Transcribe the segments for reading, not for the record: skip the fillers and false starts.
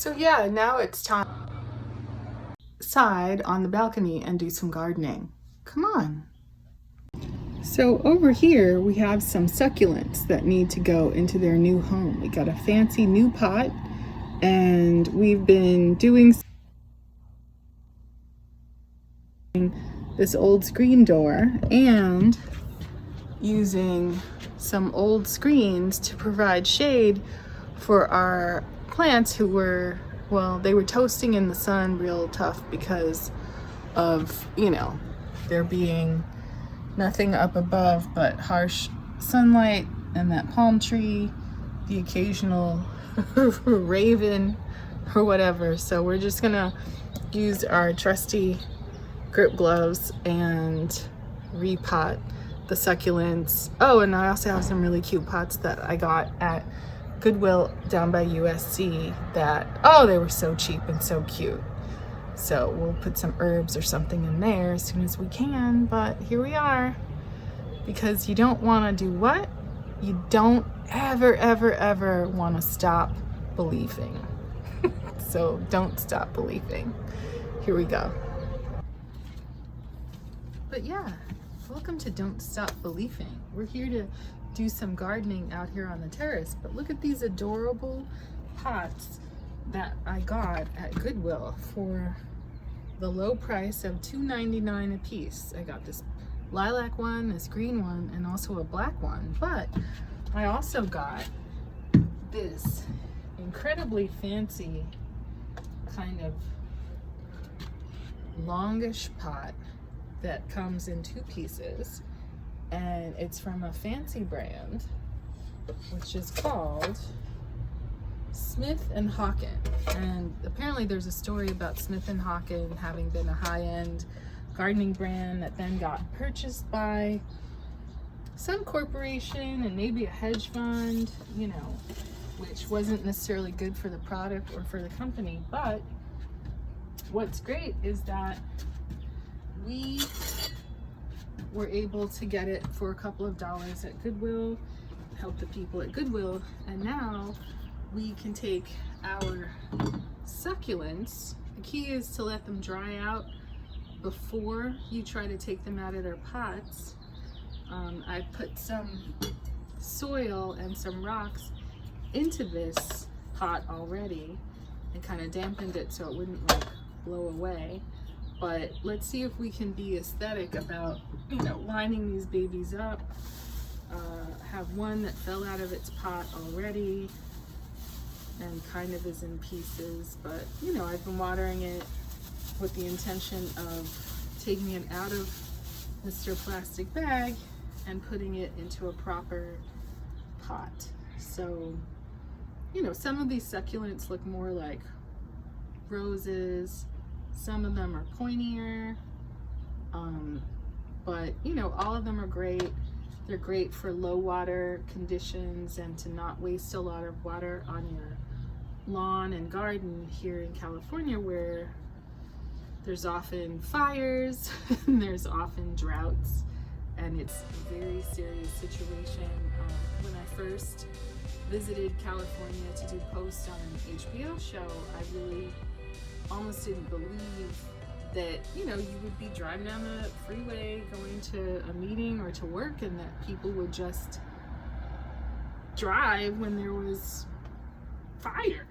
So yeah, now it's time side on the balcony and do some gardening. Come on. So over here we have some succulents that need to go into their new home. We got a fancy new pot, and we've been doing this old screen door and using some old screens to provide shade for our plants who were, well, they were toasting in the sun real tough because of, there being nothing up above but harsh sunlight and that palm tree, the occasional raven or whatever. So we're just gonna use our trusty grip gloves and repot the succulents. Oh, and I also have some really cute pots that I got at Goodwill down by USC that, oh, they were so cheap and so cute. So we'll put some herbs or something in there as soon as we can, but here we are. Because you don't want to do what? You don't ever want to stop believing. So don't stop believing. Here we go. But yeah, welcome to Don't Stop Believing. We're here to do some gardening out here on the terrace, but look at these adorable pots that I got at Goodwill for the low price of $2.99 a piece. I got this lilac one, this green one, and also a black one. But I also got this incredibly fancy kind of longish pot that comes in 2 pieces, and it's from a fancy brand which is called Smith & Hawken. And apparently there's a story about Smith & Hawken having been a high-end gardening brand that then got purchased by some corporation and maybe a hedge fund, which wasn't necessarily good for the product or for the company. But what's great is that we were able to get it for a couple of dollars at Goodwill, help the people at Goodwill, and now we can take our succulents. The key is to let them dry out before you try to take them out of their pots. I put some soil and some rocks into this pot already and kind of dampened it so it wouldn't blow away. But let's see if we can be aesthetic about, lining these babies up. Have one that fell out of its pot already and kind of is in pieces, but I've been watering it with the intention of taking it out of Mr. Plastic bag and putting it into a proper pot. So, some of these succulents look more like roses, some of them are pointier, but all of them are great. They're great for low water conditions and to not waste a lot of water on your lawn and garden here in California, where there's often fires and there's often droughts, and it's a very serious situation. When I first visited California to do posts on an HBO show, I really almost didn't believe that you would be driving down the freeway going to a meeting or to work, and that people would just drive when there was fire.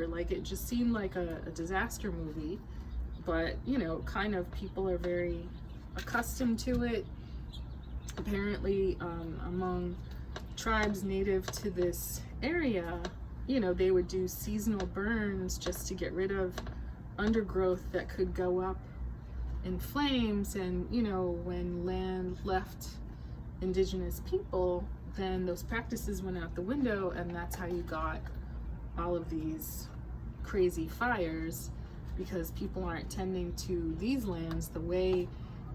Like, it just seemed like a disaster movie. But kind of people are very accustomed to it. Apparently among tribes native to this area, they would do seasonal burns just to get rid of undergrowth that could go up in flames. And when land left indigenous people, then those practices went out the window, and that's how you got all of these crazy fires, because people aren't tending to these lands the way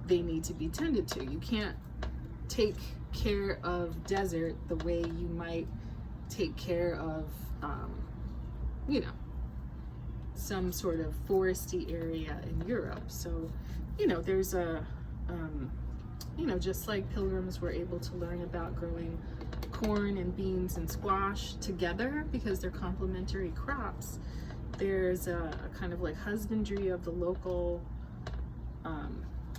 they need to be tended to. You can't take care of desert the way you might take care of some sort of foresty area in Europe. So there's a just like pilgrims were able to learn about growing corn and beans and squash together because they're complementary crops, there's a kind of like husbandry of the local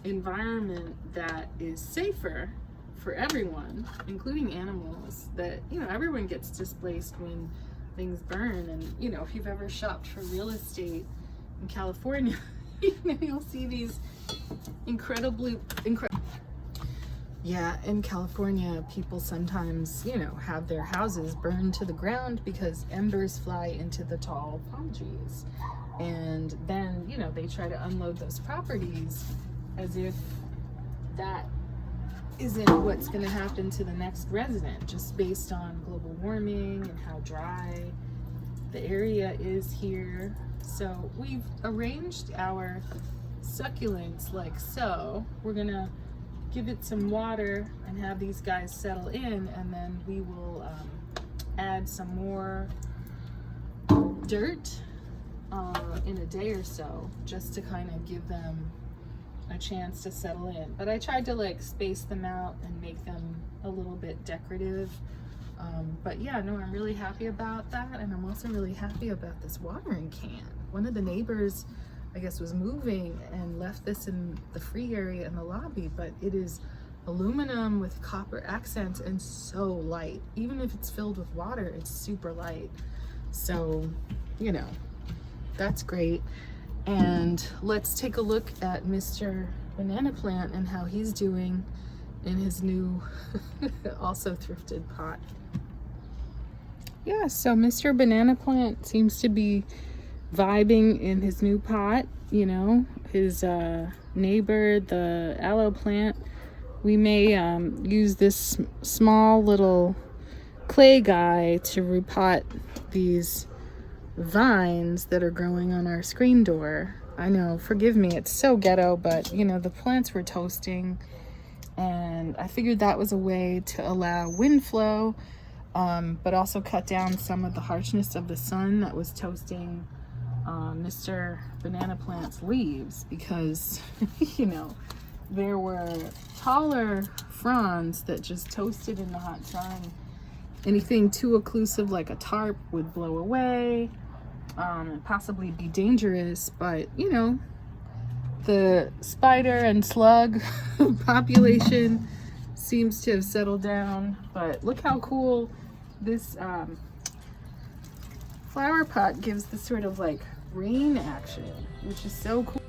environment that is safer for everyone, including animals, that, you know, everyone gets displaced when things burn. And, you know, if you've ever shopped for real estate in California, you know, you'll see these incredible. Yeah, in California, people sometimes, you know, have their houses burned to the ground because embers fly into the tall palm trees. And then, you know, they try to unload those properties as if that isn't what's going to happen to the next resident, just based on global warming and how dry the area is here. So we've arranged our succulents like so. We're going to give it some water and have these guys settle in, and then we will add some more dirt in a day or so, just to kind of give them a chance to settle in. But I tried to like space them out and make them a little bit decorative. But yeah, no, I'm really happy about that. And I'm also really happy about this watering can. One of the neighbors, I guess, was moving and left this in the free area in the lobby, but it is aluminum with copper accents and so light. Even if it's filled with water, it's super light. So, you know, that's great. And let's take a look at Mr. Banana Plant and how he's doing in his new also thrifted pot. Yeah, so Mr. Banana Plant seems to be vibing in his new pot. You know, his neighbor, the aloe plant, we may use this small little clay guy to repot these vines that are growing on our screen door. I know, forgive me, it's so ghetto, but you know, the plants were toasting, and I figured that was a way to allow wind flow, but also cut down some of the harshness of the sun that was toasting Mr. Banana Plant's leaves, because you know, there were taller fronds that just toasted in the hot sun. Anything too occlusive like a tarp would blow away, and possibly be dangerous. But you know, the spider and slug population seems to have settled down. But look how cool this flower pot gives, this sort of like rain action, which is so cool.